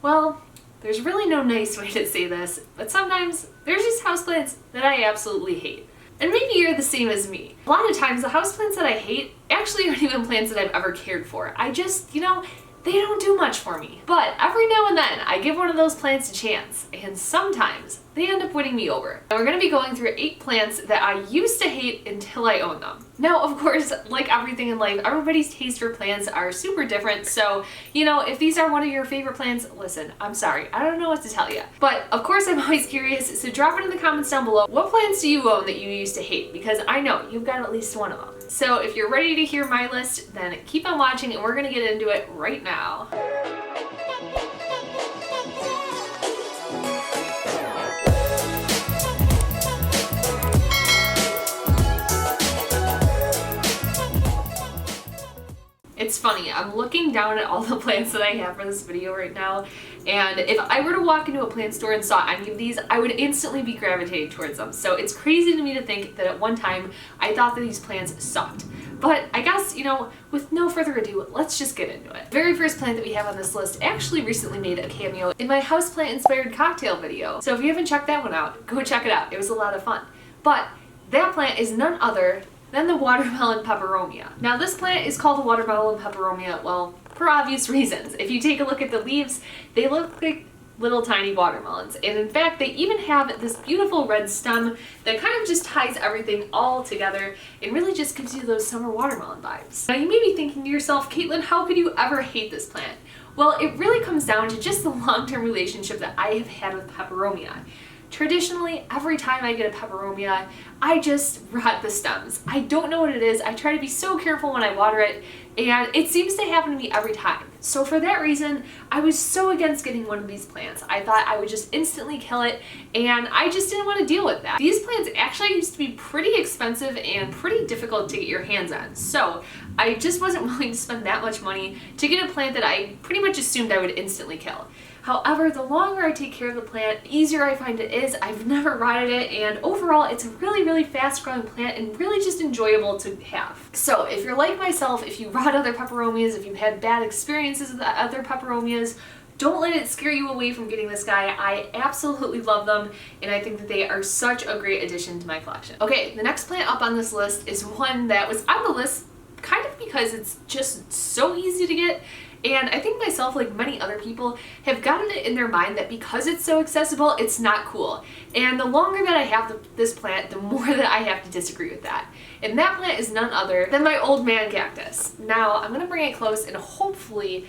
Well, there's really no nice way to say this, but sometimes there's just houseplants that I absolutely hate. And maybe you're the same as me. A lot of times the houseplants that I hate actually aren't even plants that I've ever cared for. I just, they don't do much for me. But every now and then I give one of those plants a chance, and sometimes they end up winning me over. And we're going to be going through 8 plants that I used to hate until I owned them. Now, of course, like everything in life, everybody's taste for plants are super different, so, if these are one of your favorite plants, listen, I'm sorry, I don't know what to tell you. But, of course, I'm always curious, so drop it in the comments down below. What plants do you own that you used to hate? Because I know you've got at least one of them. So if you're ready to hear my list, then keep on watching and we're going to get into it right now. It's funny, I'm looking down at all the plants that I have for this video right now, and if I were to walk into a plant store and saw any of these, I would instantly be gravitating towards them. So it's crazy to me to think that at one time I thought that these plants sucked. But I guess, with no further ado, let's just get into it. The very first plant that we have on this list actually recently made a cameo in my houseplant inspired cocktail video. So if you haven't checked that one out, go check it out. It was a lot of fun. But that plant is none other than the watermelon peperomia. Now this plant is called the watermelon peperomia, well, for obvious reasons. If you take a look at the leaves, they look like little tiny watermelons. And in fact, they even have this beautiful red stem that kind of just ties everything all together and really just gives you those summer watermelon vibes. Now you may be thinking to yourself, Caitlin, how could you ever hate this plant? Well, it really comes down to just the long-term relationship that I have had with peperomia. Traditionally, every time I get a peperomia, I just rot the stems. I don't know what it is. I try to be so careful when I water it, and it seems to happen to me every time. So for that reason, I was so against getting one of these plants. I thought I would just instantly kill it, and I just didn't want to deal with that. These plants actually used to be pretty expensive and pretty difficult to get your hands on. So I just wasn't willing to spend that much money to get a plant that I pretty much assumed I would instantly kill. However, the longer I take care of the plant, the easier I find it is. I've never rotted it, and overall it's a really, really fast growing plant and really just enjoyable to have. So if you're like myself, if you rot other peperomias, if you've had bad experiences with other peperomias, don't let it scare you away from getting this guy. I absolutely love them, and I think that they are such a great addition to my collection. Okay, the next plant up on this list is one that was on the list kind of because it's just so easy to get. And I think myself, like many other people, have gotten it in their mind that because it's so accessible, it's not cool. And the longer that I have this plant, the more that I have to disagree with that. And that plant is none other than my old man cactus. Now, I'm going to bring it close and hopefully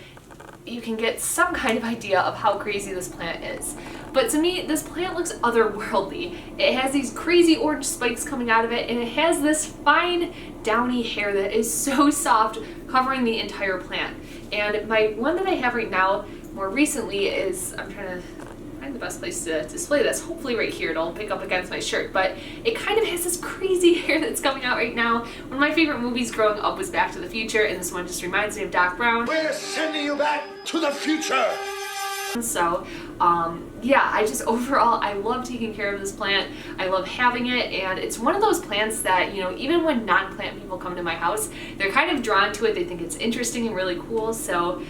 you can get some kind of idea of how crazy this plant is. But to me, this plant looks otherworldly. It has these crazy orange spikes coming out of it, and it has this fine, downy hair that is so soft, covering the entire plant. And my one that I have right now, more recently, is, I'm trying to find the best place to display this. Hopefully right here, it'll pick up against my shirt. But it kind of has this crazy hair that's coming out right now. One of my favorite movies growing up was Back to the Future, and this one just reminds me of Doc Brown. We're sending you back to the future! So, yeah, overall, I love taking care of this plant. I love having it, and it's one of those plants that, even when non-plant people come to my house, they're kind of drawn to it. They think it's interesting and really cool. So,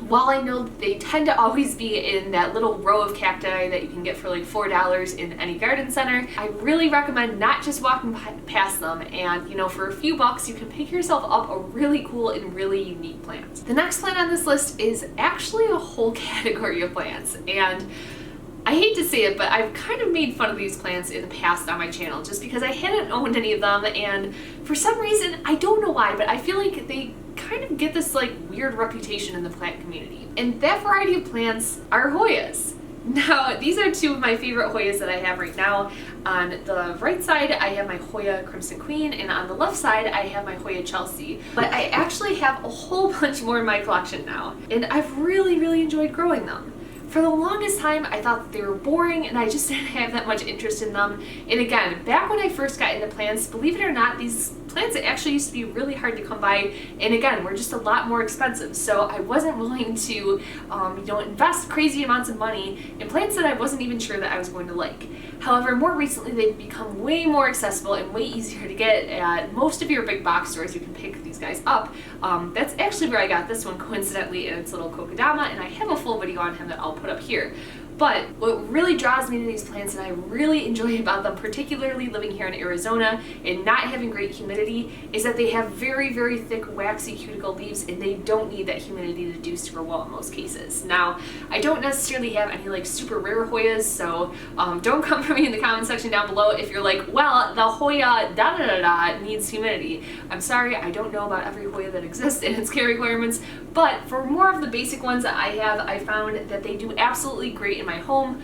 while I know they tend to always be in that little row of cacti that you can get for like $4 in any garden center, I really recommend not just walking past them, and for a few bucks you can pick yourself up a really cool and really unique plant. The next plant on this list is actually a whole category of plants, and I hate to say it, but I've kind of made fun of these plants in the past on my channel just because I hadn't owned any of them, and for some reason, I don't know why, but I feel like they kind of get this like weird reputation in the plant community. And that variety of plants are Hoyas. Now, these are two of my favorite Hoyas that I have right now. On the right side, I have my Hoya Crimson Queen, and on the left side, I have my Hoya Chelsea. But I actually have a whole bunch more in my collection now, and I've really, really enjoyed growing them. For the longest time, I thought that they were boring and I just didn't have that much interest in them. And again, back when I first got into plants, believe it or not, these plants actually used to be really hard to come by, and again, were just a lot more expensive. So I wasn't willing to, invest crazy amounts of money in plants that I wasn't even sure that I was going to like. However, more recently, they've become way more accessible and way easier to get at most of your big box stores. You can pick these guys up. That's actually where I got this one, coincidentally, in its little kokedama, and I have a full video video on him that I'll put up here. But what really draws me to these plants and I really enjoy about them, particularly living here in Arizona and not having great humidity, is that they have very, very thick waxy cuticle leaves and they don't need that humidity to do super well in most cases. Now, I don't necessarily have any like super rare Hoyas, so don't come for me in the comment section down below if you're like, well, the Hoya da da da da needs humidity. I'm sorry, I don't know about every Hoya that exists and its care requirements, but for more of the basic ones that I have, I found that they do absolutely great in my home.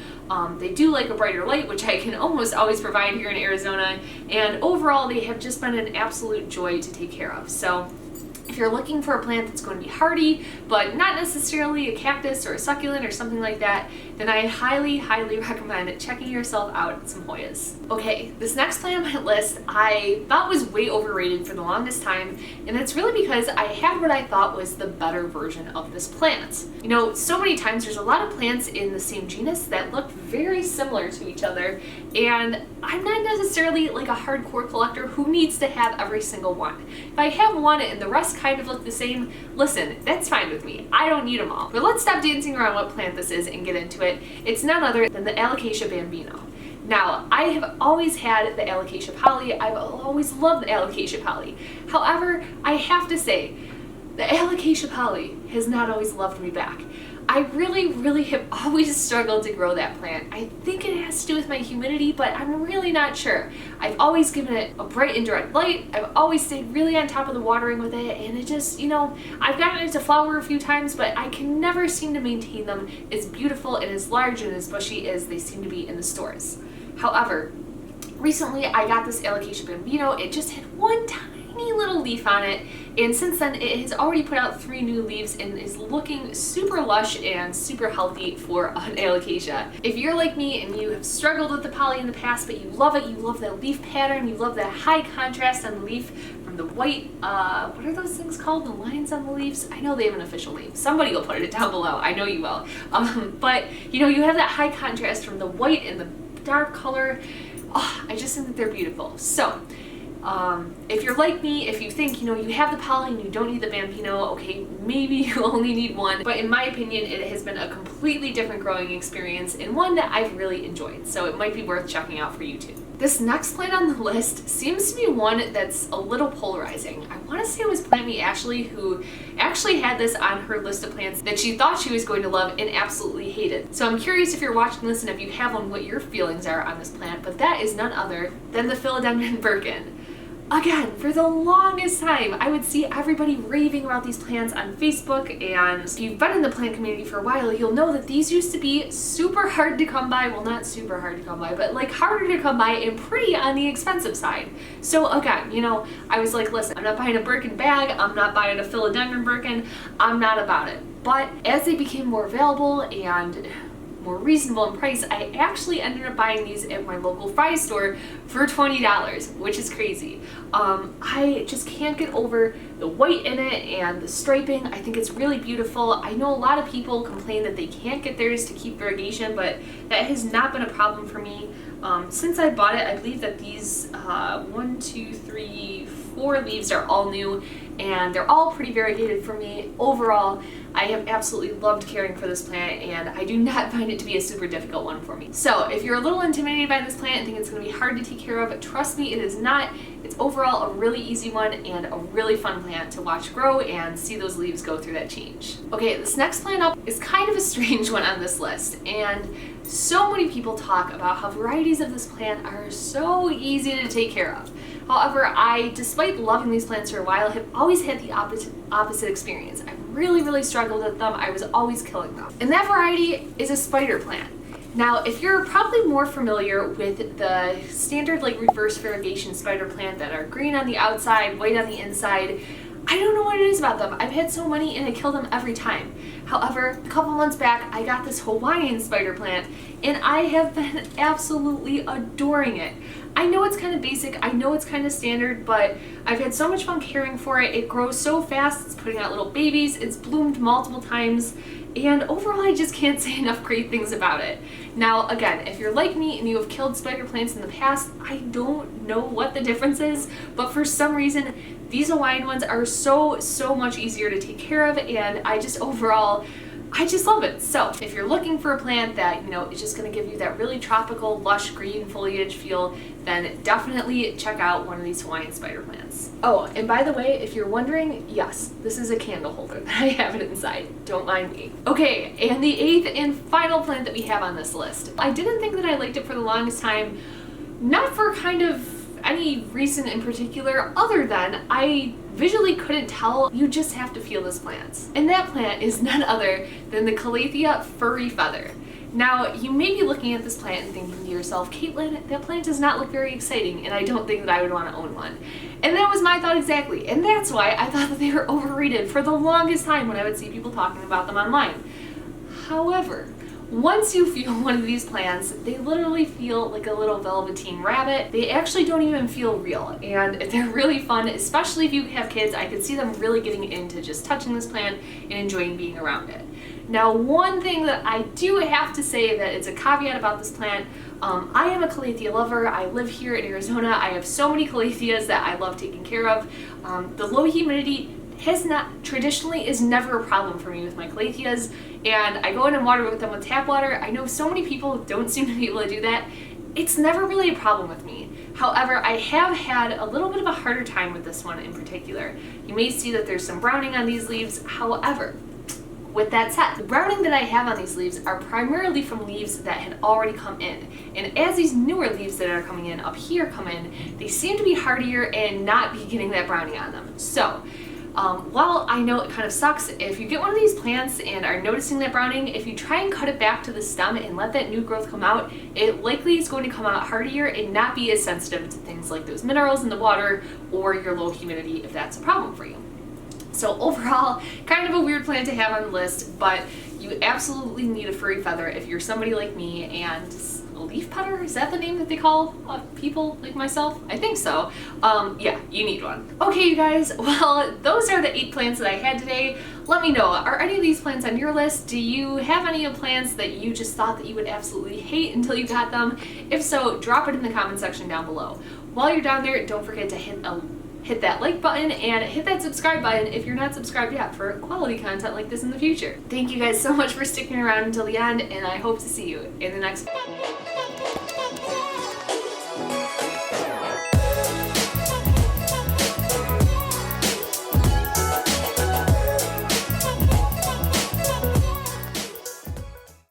They do like a brighter light, which I can almost always provide here in Arizona, and overall they have just been an absolute joy to take care of. So if you're looking for a plant that's going to be hardy, but not necessarily a cactus or a succulent or something like that, then I highly, highly recommend checking yourself out at some Hoyas. Okay, this next plant on my list I thought was way overrated for the longest time, and it's really because I had what I thought was the better version of this plant. You know, so many times there's a lot of plants in the same genus that look very similar to each other, and I'm not necessarily like a hardcore collector who needs to have every single one. If I have one and the rest kind of look the same, listen, that's fine with me. I don't need them all. But let's stop dancing around what plant this is and get into it. It's none other than the Alocasia bambino. Now, I have always had the Alocasia poly. I've always loved the Alocasia poly. However, I have to say, the Alocasia poly has not always loved me back. I really, really have always struggled to grow that plant. I think it has to do with my humidity, but I'm really not sure. I've always given it a bright and direct light. I've always stayed really on top of the watering with it, and it just, you know, I've gotten it to flower a few times, but I can never seem to maintain them as beautiful and as large and as bushy as they seem to be in the stores. However, recently I got this Alocasia bambino. It just had one tiny little leaf on it, and since then it has already put out 3 new leaves and is looking super lush and super healthy for an Alocasia. If you're like me and you have struggled with the poly in the past, but you love it, you love that leaf pattern, you love that high contrast on the leaf from the white, what are those things called? The lines on the leaves? I know they have an official name. Somebody will put it down below. I know you will. But you know, you have that high contrast from the white and the dark color. Oh, I just think that they're beautiful. So if you're like me, if you think, you know, you have the poly and you don't need the bambino, okay, maybe you only need one, but in my opinion it has been a completely different growing experience and one that I've really enjoyed, so it might be worth checking out for you too. This next plant on the list seems to be one that's a little polarizing. I want to say it was Plant Me Ashley who actually had this on her list of plants that she thought she was going to love and absolutely hated. So I'm curious if you're watching this and if you have one, what your feelings are on this plant, but that is none other than the Philodendron birkin. Again, for the longest time, I would see everybody raving about these plants on Facebook, and if you've been in the plant community for a while, you'll know that these used to be super hard to come by. Well, not super hard to come by, but like harder to come by and pretty on the expensive side. So again, you know, I was like, listen, I'm not buying a birkin bag, I'm not buying a Philodendron birkin, I'm not about it. But as they became more available and more reasonable in price, I actually ended up buying these at my local Fry store for $20, which is crazy. I just can't get over the white in it and the striping. I think it's really beautiful. I know a lot of people complain that they can't get theirs to keep variegation, but that has not been a problem for me. Since I bought it, I believe that these 1, 2, 3, 4 leaves are all new, and they're all pretty variegated for me. Overall, I have absolutely loved caring for this plant, and I do not find it to be a super difficult one for me. So if you're a little intimidated by this plant and think it's going to be hard to take care of, trust me, it is not. It's overall a really easy one and a really fun plant to watch grow and see those leaves go through that change. Okay, this next plant up is kind of a strange one on this list, and so many people talk about how varieties of this plant are so easy to take care of. However, I, despite loving these plants for a while, have always had the opposite experience. I really struggled with them. I was always killing them. And that variety is a spider plant. Now, if you're probably more familiar with the standard like reverse variegation spider plant that are green on the outside, white on the inside, I don't know what it is about them. I've had so many and I kill them every time. However, a couple months back, I got this Hawaiian spider plant and I have been absolutely adoring it. I know it's kind of basic, I know it's kind of standard, but I've had so much fun caring for it. It grows so fast, it's putting out little babies, it's bloomed multiple times, and overall I just can't say enough great things about it. Now again, if you're like me and you have killed spider plants in the past, I don't know what the difference is, but for some reason these Hawaiian ones are so much easier to take care of, and I just overall I just love it. So if you're looking for a plant that, you know, is just going to give you that really tropical, lush green foliage feel, then definitely check out one of these Hawaiian spider plants. Oh, and by the way, if you're wondering, yes, this is a candle holder that I have it inside. Don't mind me. Okay, and the 8th and final plant that we have on this list. I didn't think that I liked it for the longest time, not for kind of any reason in particular other than I visually couldn't tell. You just have to feel this plant. And that plant is none other than the Calathea furry feather. Now, you may be looking at this plant and thinking to yourself, Caitlin, that plant does not look very exciting and I don't think that I would want to own one. And that was my thought exactly. And that's why I thought that they were overrated for the longest time when I would see people talking about them online. However, once you feel one of these plants, they literally feel like a little velveteen rabbit. They actually don't even feel real, and they're really fun, especially if you have kids. I could see them really getting into just touching this plant and enjoying being around it. Now, one thing that I do have to say that it's a caveat about this plant, I am a Calathea lover. I live here in Arizona. I have so many Calatheas that I love taking care of. The low humidity traditionally is never a problem for me with my Calatheas, and I go in and water with them with tap water. I know so many people don't seem to be able to do that. It's never really a problem with me. However, I have had a little bit of a harder time with this one in particular. You may see that there's some browning on these leaves. However, with that said, the browning that I have on these leaves are primarily from leaves that had already come in. And as these newer leaves that are coming in up here come in, they seem to be hardier and not be getting that browning on them. So, while I know it kind of sucks, if you get one of these plants and are noticing that browning, if you try and cut it back to the stem and let that new growth come out, it likely is going to come out hardier and not be as sensitive to things like those minerals in the water or your low humidity if that's a problem for you. So overall, kind of a weird plant to have on the list, but you absolutely need a furry feather if you're somebody like me. And a leaf petter, is that the name that they call people like myself? I think so. Yeah, you need one. Okay, you guys, well, those are the 8 plants that I had today. Let me know, are any of these plants on your list? Do you have any of plants that you just thought that you would absolutely hate until you got them? If so, drop it in the comment section down below. While you're down there, don't forget to hit that like button and hit that subscribe button if you're not subscribed yet for quality content like this in the future. Thank you guys so much for sticking around until the end, and I hope to see you in the next one.